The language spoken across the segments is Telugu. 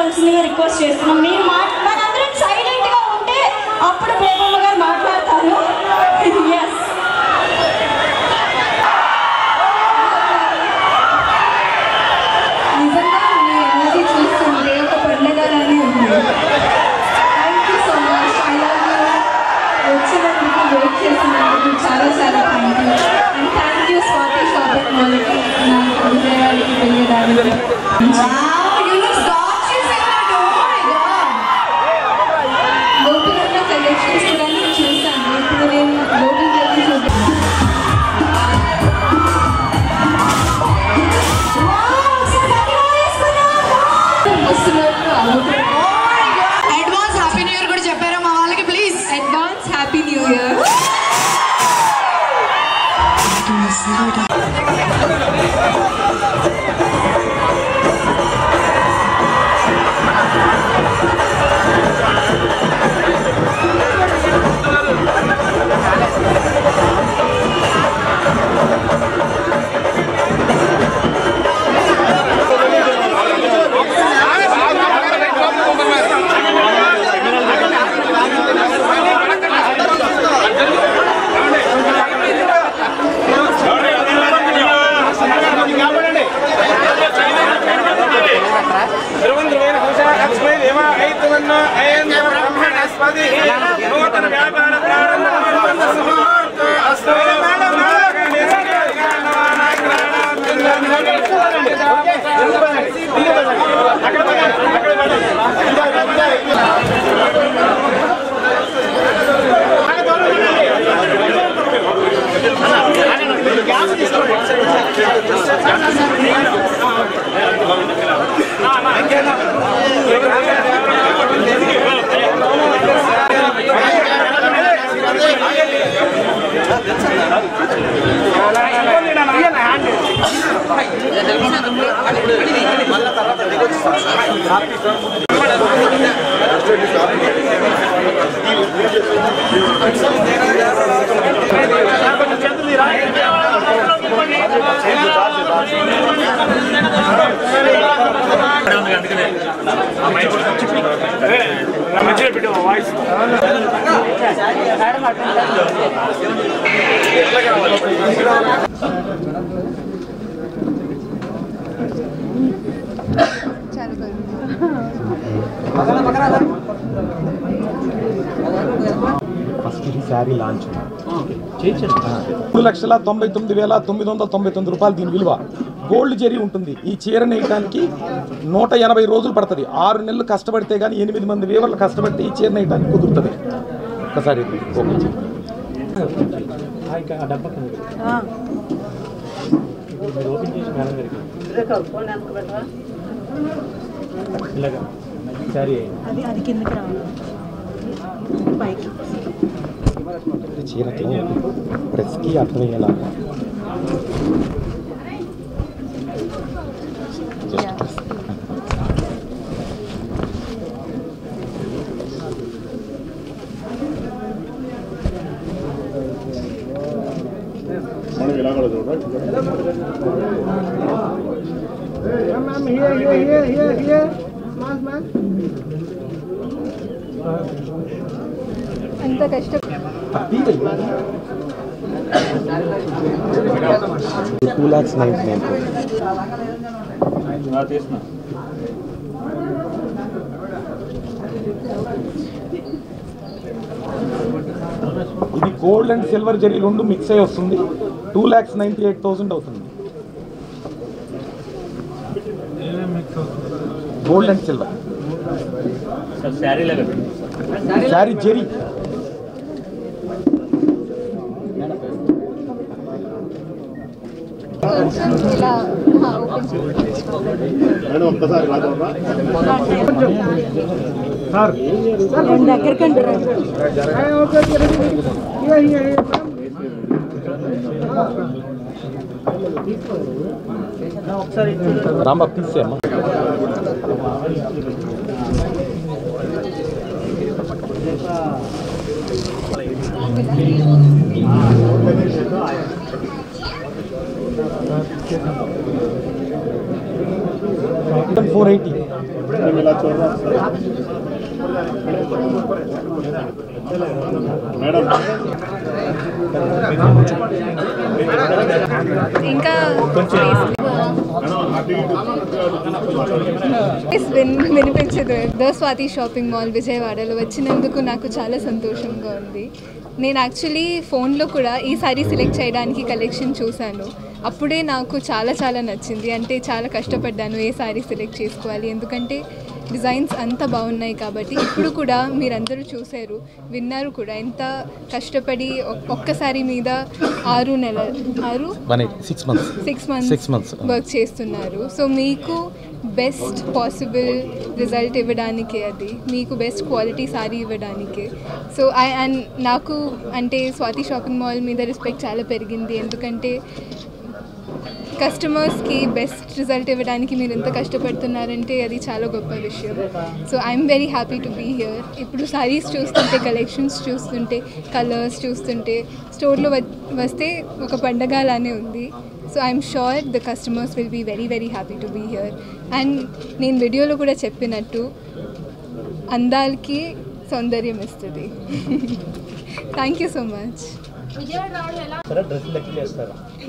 మాట్లాడవలసిందిగా రిక్వెస్ట్ చేస్తున్నాం. మీరు మనందరం సైలెంట్గా ఉంటే అప్పుడు ప్రేమమ్మ గారు మాట్లాడతారు. ఎస్ నిజంగా మీ ఎనర్జీ చూస్తుంటే ఒక పండుగలానే ఉంది. Thank you so much. I love you. వచ్చినందుకు వెయిట్ చేసినందుకు చాలా చాలా thank you. And thank you Swathi shopping మాల్కి నాకు విజయానికి తెలియడానికి. లోపల కలెక్షన్స్ కూడా నేను చూసాను. ఇప్పుడు నేను లోపలికి వెళ్ళి చూద్దాను. అడ్వాన్స్ హ్యాపీ న్యూ ఇయర్ కూడా చెప్పారా మా వాళ్ళకి? Please advance happy new year. Sari launch 3,99,999 రూపాయలు దీని విలువ. గోల్డ్ జరీ ఉంటుంది. ఈ చీర నేయడానికి 180 రోజులు పడుతుంది. 6 నెలలు కష్టపడితే కానీ 8 మంది వీవర్లు కష్టపడితే ఈ చీర నేయడానికి కుదురుతుంది. ఒకసారి చీరతో ప్రెస్కి అర్థమయ్యేలా అంత కష్టం. 2,99,000. ఇది గోల్డ్ అండ్ సిల్వర్ జరీ రెండు మిక్స్ అయి వస్తుంది. 2,98,000 అవుతుంది. Gold and silver sari zari. Rambabu తీసేమ్మా. $480. ఇంకా వినిపించదు. ద స్వాతి షాపింగ్ మాల్ విజయవాడలో వచ్చినందుకు నాకు చాలా సంతోషంగా ఉంది. నేను యాక్చువల్లీ ఫోన్లో కూడా ఈ సారీ సెలెక్ట్ చేయడానికి కలెక్షన్ చూశాను. అప్పుడే నాకు చాలా చాలా నచ్చింది. అంటే చాలా కష్టపడ్డాను ఏ సారీ సెలెక్ట్ చేసుకోవాలి, ఎందుకంటే డిజైన్స్ అంత బాగున్నాయి కాబట్టి. ఇప్పుడు కూడా మీరందరూ చూశారు, విన్నారు కూడా, ఎంత కష్టపడి ఒక్కసారి మీద 6 months వర్క్ చేస్తున్నారు. సో మీకు బెస్ట్ పాసిబుల్ రిజల్ట్ ఇవ్వడానికే, అది మీకు బెస్ట్ క్వాలిటీ సారీ ఇవ్వడానికే. సో అండ్ నాకు అంటే స్వాతి షాపింగ్ మాల్ మీద రెస్పెక్ట్ చాలా పెరిగింది. ఎందుకంటే కస్టమర్స్కి బెస్ట్ రిజల్ట్ ఇవ్వడానికి మీరు ఎంత కష్టపడుతున్నారంటే అది చాలా గొప్ప విషయం. So I'm very happy to be here. ఇప్పుడు సారీస్ చూస్తుంటే, కలెక్షన్స్ చూస్తుంటే, కలర్స్ చూస్తుంటే, స్టోర్లో వస్తే ఒక పండగలానే ఉంది. So I'm sure the customers will be very very happy to be here. And నేను వీడియోలో కూడా చెప్పినట్టు అందాలకి సౌందర్యం ఇస్తుంది. Thank you so much.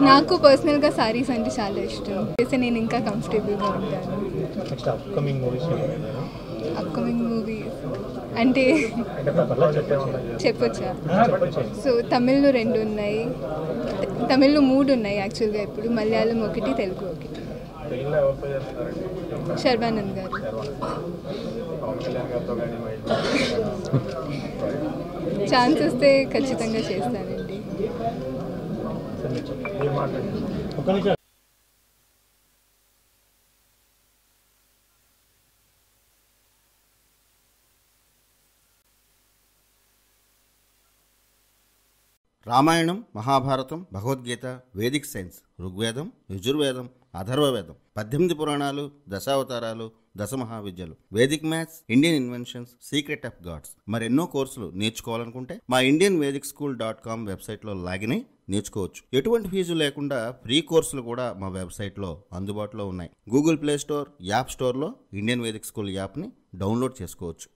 నాకు పర్సనల్గా సారీస్ అంటే చాలా ఇష్టం. చేస్తే నేను ఇంకా కంఫర్టబుల్గా ఉంటాను. అప్కమింగ్ మూవీస్ అంటే చెప్పొచ్చా? సో తమిళ్లో 2 ఉన్నాయి, తమిళ్లో 3 ఉన్నాయి యాక్చువల్గా ఇప్పుడు, మలయాళం 1, తెలుగు 1. శర్వానంద్ గారు. ఛాన్స్ వస్తే ఖచ్చితంగా చేస్తానండి. రామాయణం, మహాభారతం, భగవద్గీత, వేదిక్ సైన్స్, ఋగ్వేదం, యజుర్వేదం, అథర్వవేదం, 18 పురాణాలు, దశావతారాలు, 10 మహావిద్యలు, Vedic maths, Indian inventions, secret of gods, మరెన్నో కోర్సులు నేర్చుకోవాలనుకుంటే మా indianvedicSchool.com వెబ్సైట్లో లాగిన్ అయి నేర్చుకోవచ్చు. ఎటువంటి ఫీజు లేకుండా ఫ్రీ కోర్సులు కూడా మా వెబ్సైట్లో అందుబాటులో ఉన్నాయి. గూగుల్ ప్లే స్టోర్, యాప్ స్టోర్లో ఇండియన్ వేదిక్ స్కూల్ యాప్ని డౌన్లోడ్ చేసుకోవచ్చు.